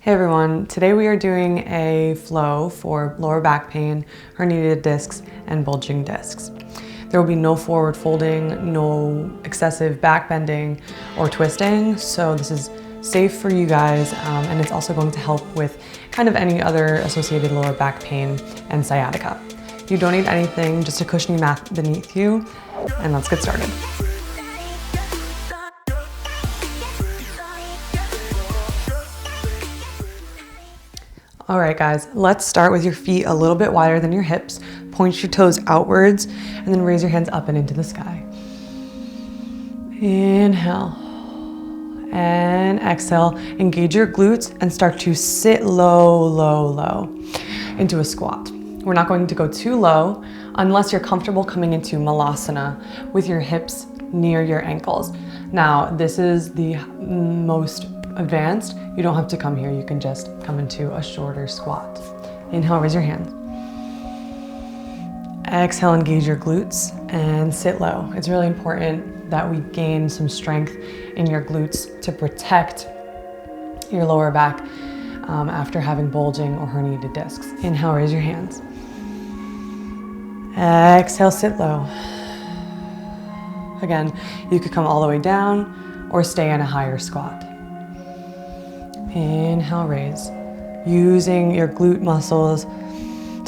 Hey everyone, today we are doing a flow for lower back pain, herniated discs, and bulging discs. There will be no forward folding, no excessive back bending or twisting, so this is safe for you guys, and it's also going to help with kind of any other associated lower back pain and sciatica. You don't need anything, just a cushiony mat beneath you, and let's get started. All right, guys, let's start with your feet a little bit wider than your hips. Point your toes outwards and then raise your hands up and into the sky. Inhale and exhale. Engage your glutes and start to sit low, low, low into a squat. We're not going to go too low unless you're comfortable coming into malasana with your hips near your ankles. Now, this is the most advanced. You don't have to come here. You can just come into a shorter squat. Inhale, raise your hands. Exhale, engage your glutes and sit low. It's really important that we gain some strength in your glutes to protect your lower back after having bulging or herniated discs. Inhale, raise your hands. Exhale, sit low. Again, you could come all the way down or stay in a higher squat. Inhale, raise. Using your glute muscles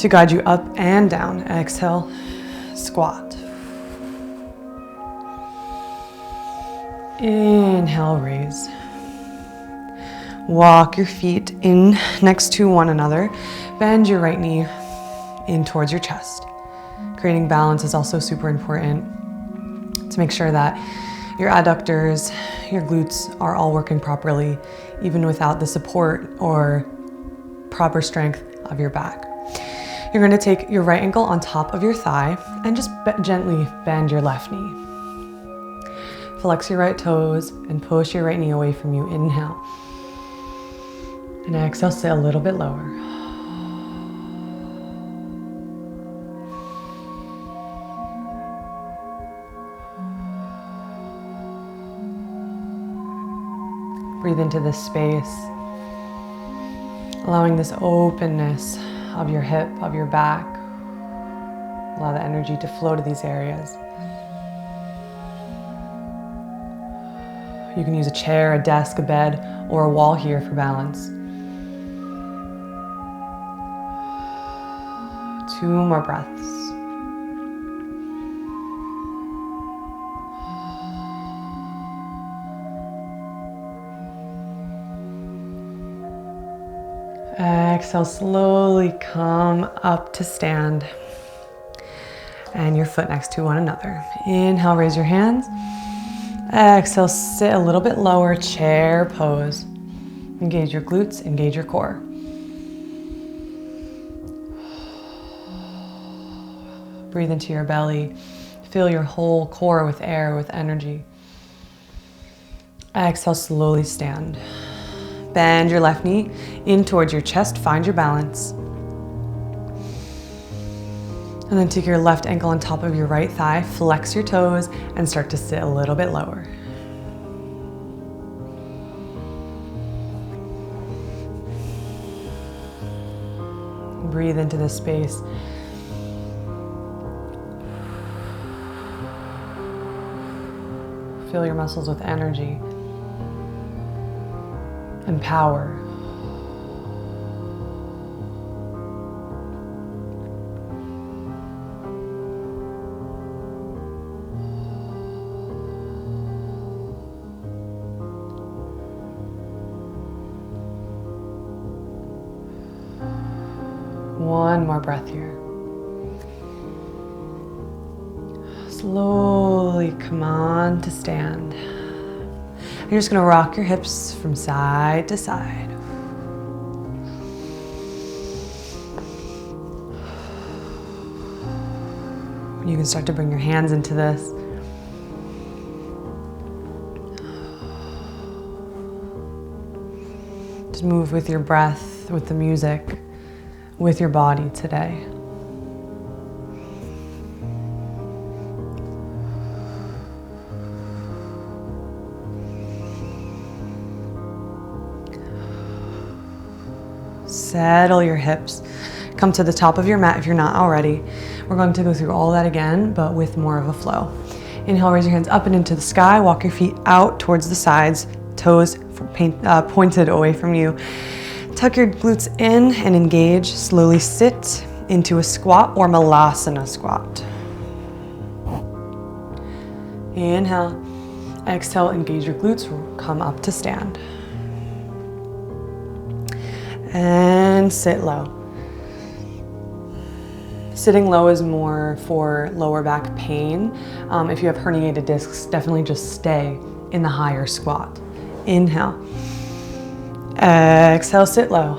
to guide you up and down. Exhale, squat. Inhale, raise. Walk your feet in next to one another. Bend your right knee in towards your chest. Creating balance is also super important to make sure that your adductors, your glutes are all working properly, even without the support or proper strength of your back. You're going to take your right ankle on top of your thigh and just gently bend your left knee. Flex your right toes and push your right knee away from you. Inhale. And exhale, sit a little bit lower. Breathe into this space, allowing this openness of your hip, of your back. Allow the energy to flow to these areas. You can use a chair, a desk, a bed, or a wall here for balance. 2 more breaths. Exhale, slowly come up to stand and your foot next to one another. Inhale, raise your hands. Exhale, sit a little bit lower, chair pose. Engage your glutes, engage your core. Breathe into your belly. Fill your whole core with air, with energy. Exhale, slowly stand. Bend your left knee in towards your chest, find your balance. And then take your left ankle on top of your right thigh, flex your toes, and start to sit a little bit lower. Breathe into this space. Fill your muscles with energy and power. One more breath here. Slowly come on to stand. You're just going to rock your hips from side to side. You can start to bring your hands into this. Just move with your breath, with the music, with your body today. Settle your hips. Come to the top of your mat if you're not already. We're going to go through all that again, but with more of a flow. Inhale, raise your hands up and into the sky. Walk your feet out towards the sides, toes pointed away from you. Tuck your glutes in and engage. Slowly sit into a squat or malasana squat. Inhale. Exhale, engage your glutes. Come up to stand. And sit low. Sitting low is more for lower back pain. If you have herniated discs, definitely just stay in the higher squat. Inhale. Exhale, sit low.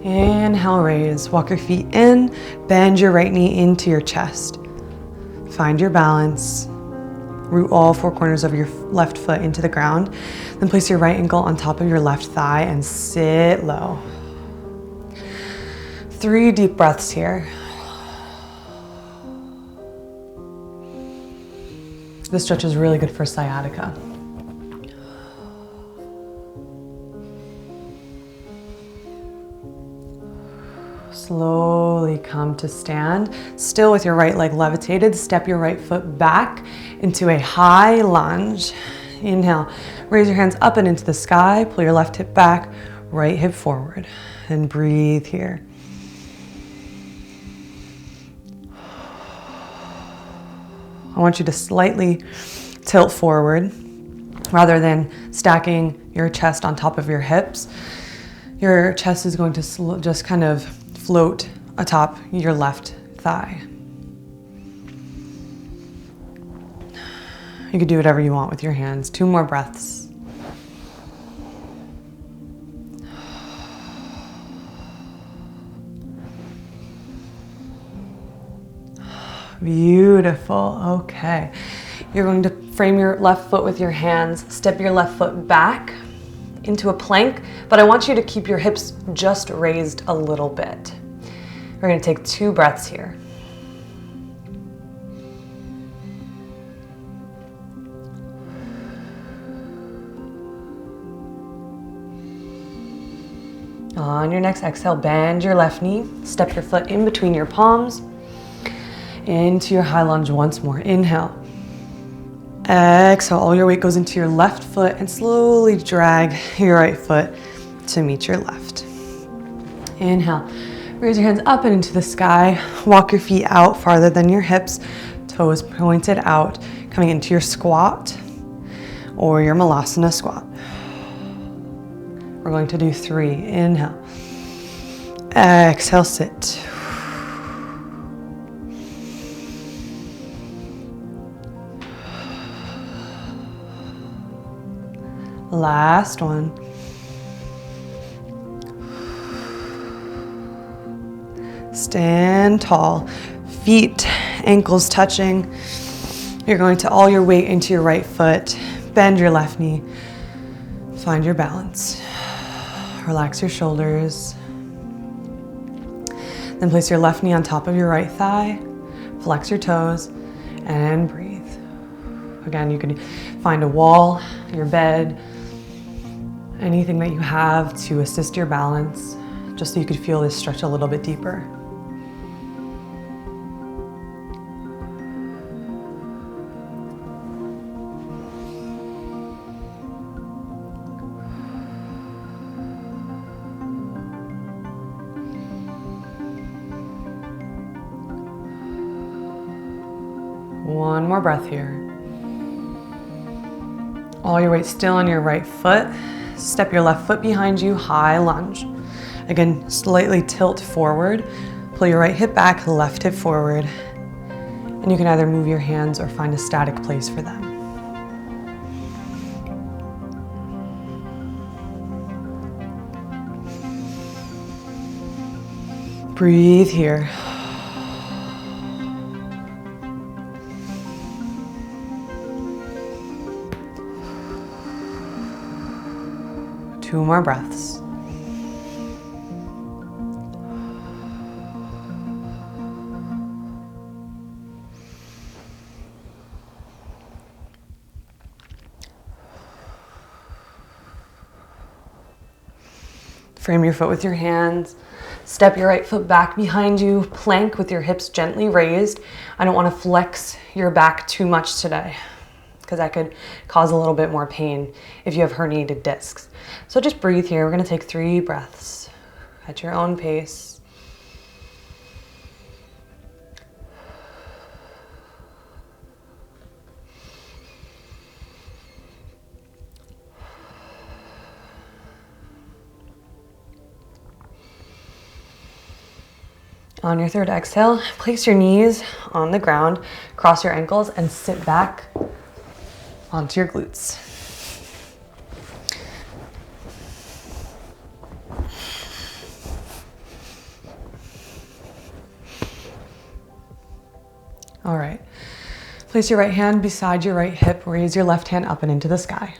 Inhale, raise. Walk your feet in. Bend your right knee into your chest. Find your balance. Root all four corners of your left foot into the ground. Then place your right ankle on top of your left thigh and sit low. 3 deep breaths here. This stretch is really good for sciatica. Slowly come to stand. Still with your right leg levitated, step your right foot back into a high lunge. Inhale, raise your hands up and into the sky. Pull your left hip back, right hip forward, and breathe here. I want you to slightly tilt forward rather than stacking your chest on top of your hips. Your chest is going to just kind of float atop your left thigh. You can do whatever you want with your hands. 2 more breaths. Beautiful. Okay. You're going to frame your left foot with your hands, step your left foot back into a plank, but I want you to keep your hips just raised a little bit. We're going to take 2 breaths here. On your next exhale, bend your left knee, step your foot in between your palms, into your high lunge once more. Inhale. Exhale, all your weight goes into your left foot and slowly drag your right foot to meet your left. Inhale, raise your hands up and into the sky. Walk your feet out farther than your hips, toes pointed out, coming into your squat or your malasana squat. We're going to do 3. Inhale. Exhale, sit. Last one. Stand tall, feet, ankles touching. You're going to all your weight into your right foot, bend your left knee, find your balance. Relax your shoulders. Then place your left knee on top of your right thigh, flex your toes, and breathe. Again, you can find a wall, your bed, anything that you have to assist your balance, just so you could feel this stretch a little bit deeper. One more breath here. All your weight still on your right foot. Step your left foot behind you, high lunge. Again, slightly tilt forward. Pull your right hip back, left hip forward. And you can either move your hands or find a static place for them. Breathe here. Two more breaths. Frame your foot with your hands. Step your right foot back behind you. Plank with your hips gently raised. I don't want to flex your back too much today because that could cause a little bit more pain if you have herniated discs. So just breathe here. We're going to take 3 breaths at your own pace. On your 3rd exhale, place your knees on the ground, cross your ankles, and sit back onto your glutes. All right. Place your right hand beside your right hip. Raise your left hand up and into the sky.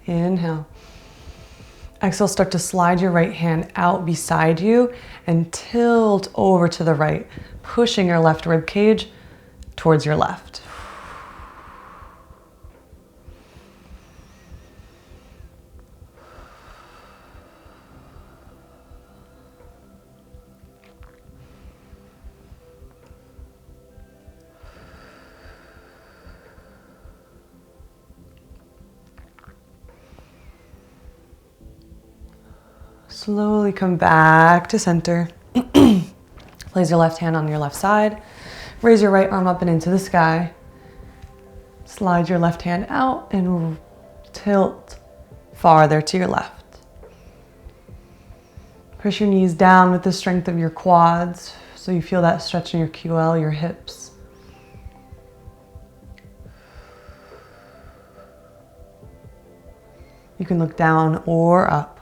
Inhale. Exhale, start to slide your right hand out beside you and tilt over to the right, pushing your left rib cage towards your left. Slowly come back to center. Place your left hand on your left side. Raise your right arm up and into the sky. Slide your left hand out and tilt farther to your left. Push your knees down with the strength of your quads so you feel that stretch in your QL, your hips. You can look down or up.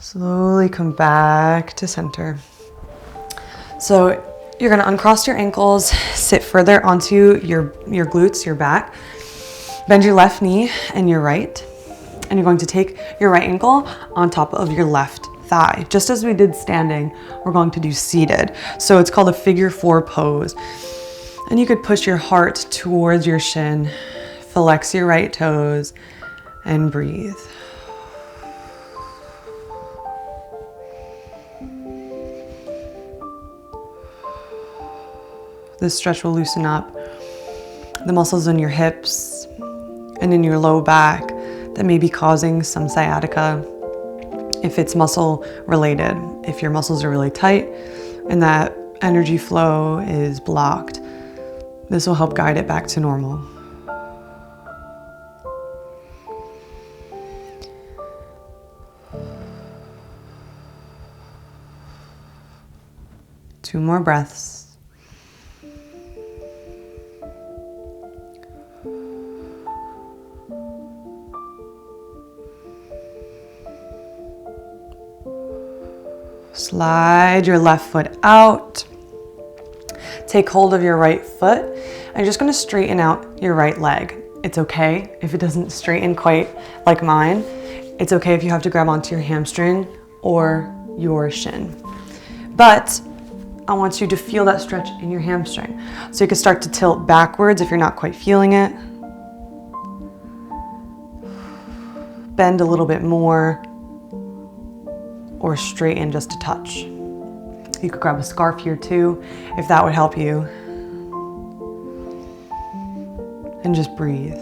Slowly come back to center. So you're going to uncross your ankles, sit further onto your glutes, your back. Bend your left knee and your right. And you're going to take your right ankle on top of your left thigh. Just as we did standing, we're going to do seated. So it's called a figure 4 pose. And you could push your heart towards your shin, flex your right toes, and breathe. This stretch will loosen up the muscles in your hips and in your low back that may be causing some sciatica if it's muscle related. If your muscles are really tight and that energy flow is blocked, this will help guide it back to normal. Two more breaths. Slide your left foot out. Take hold of your right foot. And you're just going to straighten out your right leg. It's okay if it doesn't straighten quite like mine. It's okay if you have to grab onto your hamstring or your shin. But I want you to feel that stretch in your hamstring. So you can start to tilt backwards if you're not quite feeling it. Bend a little bit more. Or straighten just a touch. You could grab a scarf here too, if that would help you. And just breathe.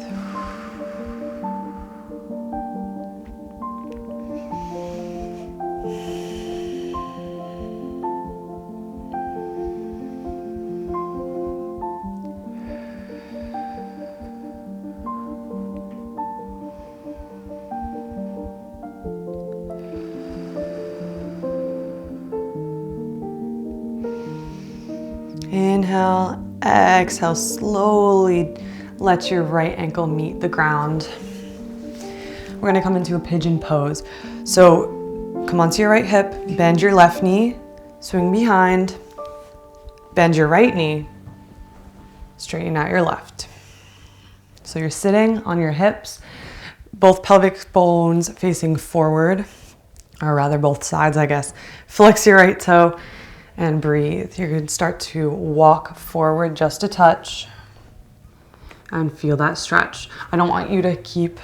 Inhale, exhale, slowly let your right ankle meet the ground. We're gonna come into a pigeon pose. So come onto your right hip, bend your left knee, swing behind, bend your right knee, straighten out your left. So you're sitting on your hips, both pelvic bones facing forward, or rather both sides, I guess. Flex your right toe And breathe. You're going to start to walk forward just a touch and feel that stretch. I don't want you to keep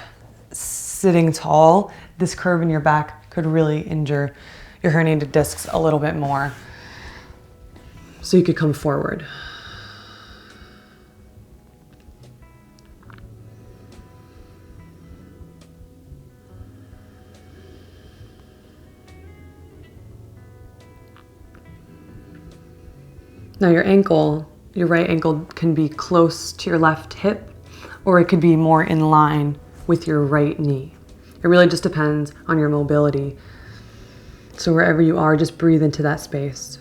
sitting tall. This curve in your back could really injure your herniated discs a little bit more. So you could come forward. Now your ankle, your right ankle can be close to your left hip, or it could be more in line with your right knee. It really just depends on your mobility. So wherever you are, just breathe into that space.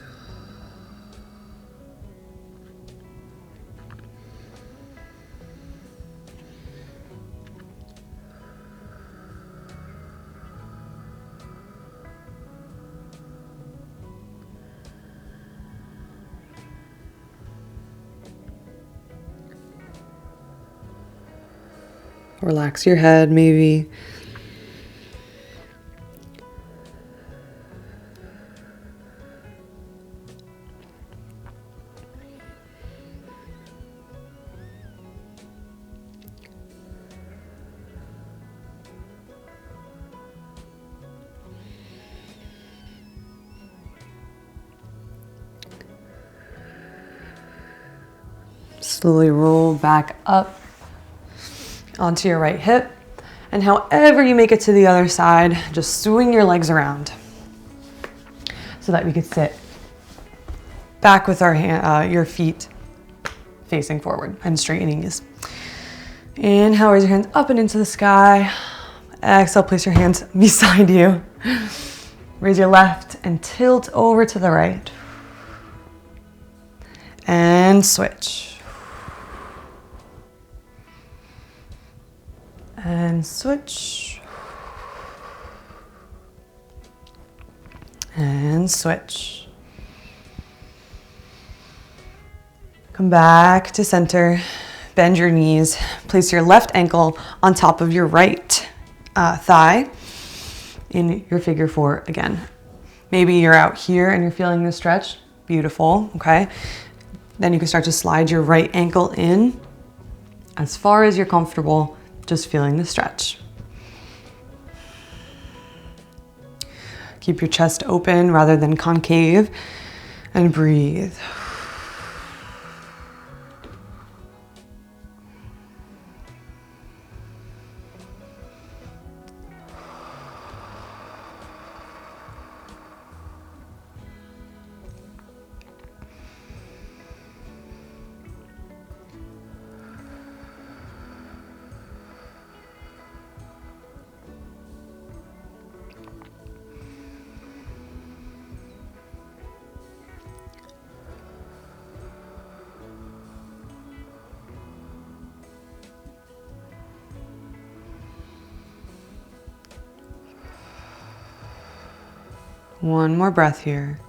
Relax your head, maybe. Slowly roll back up onto your right hip, and however you make it to the other side, just swing your legs around so that we could sit back with your feet facing forward and straight knees. Inhale, raise your hands up and into the sky. Exhale, place your hands beside you. Raise your left and tilt over to the right. And switch. And switch. And switch. Come back to center. Bend your knees. Place your left ankle on top of your right thigh in your figure four again. Maybe you're out here and you're feeling the stretch. Beautiful, okay? Then you can start to slide your right ankle in as far as you're comfortable, just feeling the stretch. Keep your chest open rather than concave and breathe. One more breath here.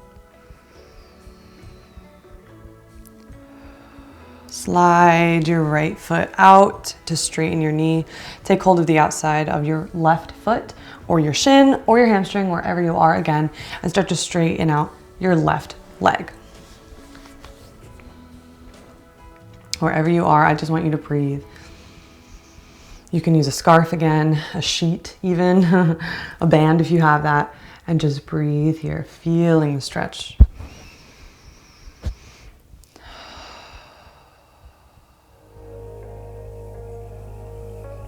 Slide your right foot out to straighten your knee. Take hold of the outside of your left foot or your shin or your hamstring, wherever you are again, and start to straighten out your left leg. Wherever you are, I just want you to breathe. You can use a scarf again, a sheet even, a band if you have that. And just breathe here, feeling the stretch.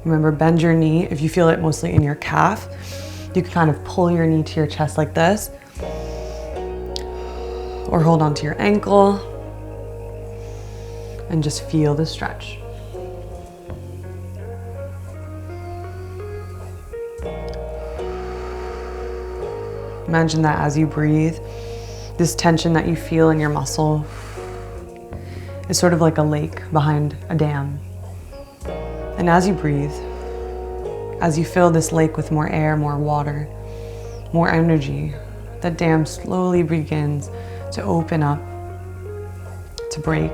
Remember, bend your knee. If you feel it mostly in your calf, you can kind of pull your knee to your chest like this. Or hold on to your ankle. And just feel the stretch. Imagine that as you breathe, this tension that you feel in your muscle is sort of like a lake behind a dam. And as you breathe, as you fill this lake with more air, more water, more energy, the dam slowly begins to open up, to break.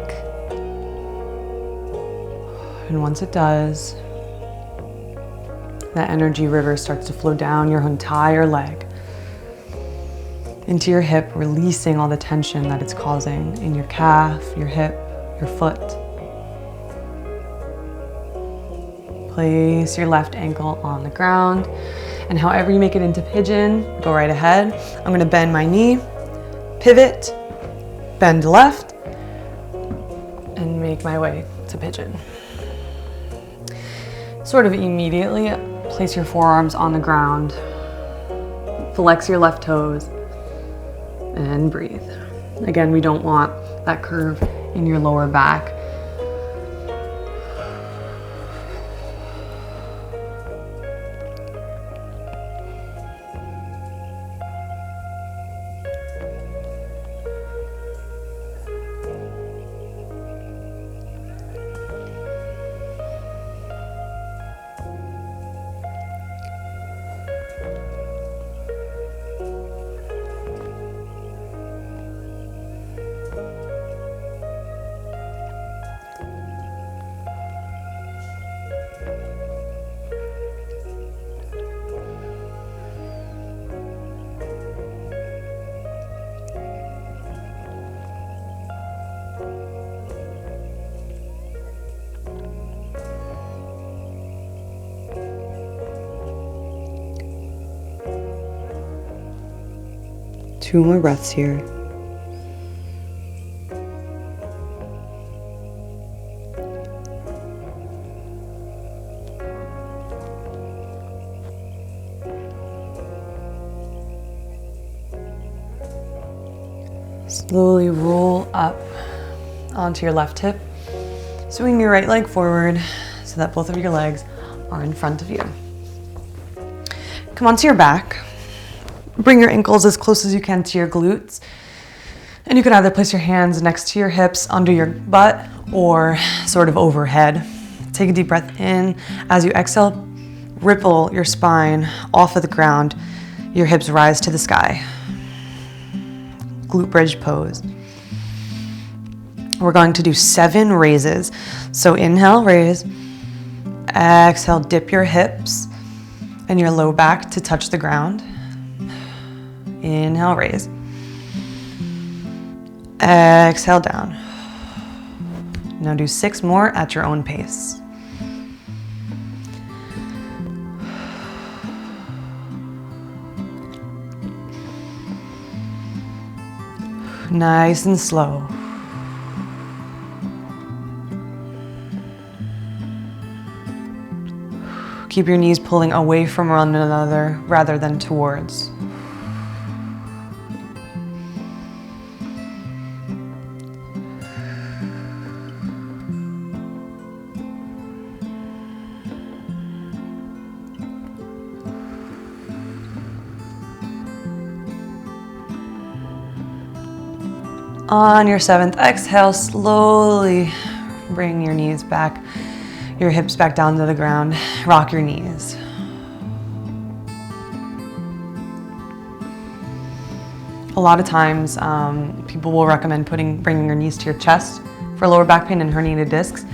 And once it does, that energy river starts to flow down your entire leg, into your hip, releasing all the tension that it's causing in your calf, your hip, your foot. Place your left ankle on the ground, and however you make it into pigeon, go right ahead. I'm gonna bend my knee, pivot, bend left, and make my way to pigeon. Sort of immediately, place your forearms on the ground, flex your left toes, and breathe. Again, we don't want that curve in your lower back. Two more breaths here. Slowly roll up onto your left hip. Swing your right leg forward so that both of your legs are in front of you. Come onto your back. Bring your ankles as close as you can to your glutes. And you can either place your hands next to your hips, under your butt, or sort of overhead. Take a deep breath in. As you exhale, ripple your spine off of the ground. Your hips rise to the sky. Glute bridge pose. We're going to do 7 raises. So inhale, raise. Exhale, dip your hips and your low back to touch the ground. Inhale, raise. Exhale, down. Now do 6 more at your own pace. Nice and slow. Keep your knees pulling away from one another rather than towards. On your 7th exhale, slowly bring your knees back, your hips back down to the ground. Rock your knees. A lot of times, people will recommend bringing your knees to your chest for lower back pain and herniated discs.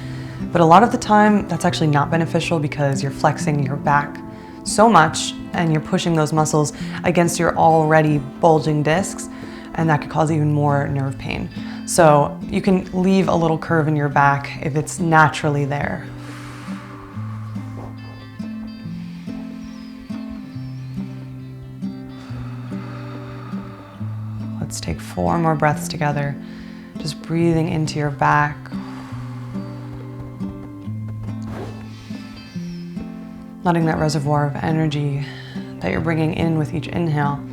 But a lot of the time, that's actually not beneficial because you're flexing your back so much and you're pushing those muscles against your already bulging discs, and that could cause even more nerve pain. So you can leave a little curve in your back if it's naturally there. Let's take 4 more breaths together. Just breathing into your back. Letting that reservoir of energy that you're bringing in with each inhale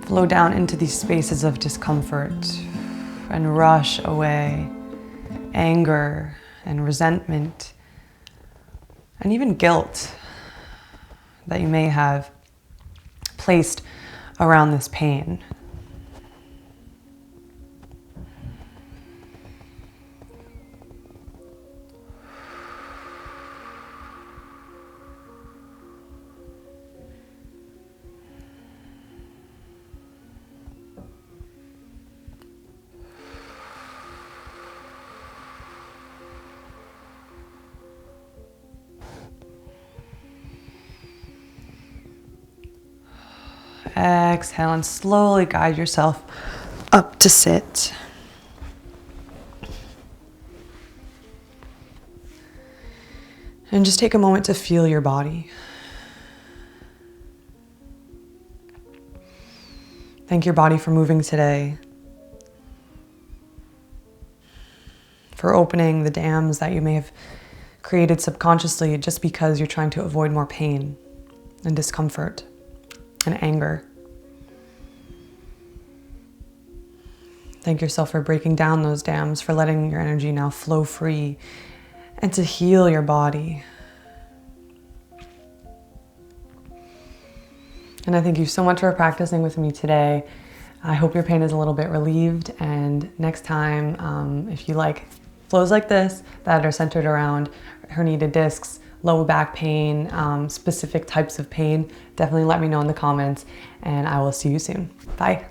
flow down into these spaces of discomfort and rush away anger and resentment and even guilt that you may have placed around this pain. exhale and slowly guide yourself up to sit. And just take a moment to feel your body. Thank your body for moving today, for opening the dams that you may have created subconsciously just because you're trying to avoid more pain and discomfort and anger. Thank yourself for breaking down those dams, for letting your energy now flow free and to heal your body. And I thank you so much for practicing with me today. I hope your pain is a little bit relieved, and next time, if you like flows like this that are centered around herniated discs, low back pain, specific types of pain, definitely let me know in the comments, and I will see you soon. Bye.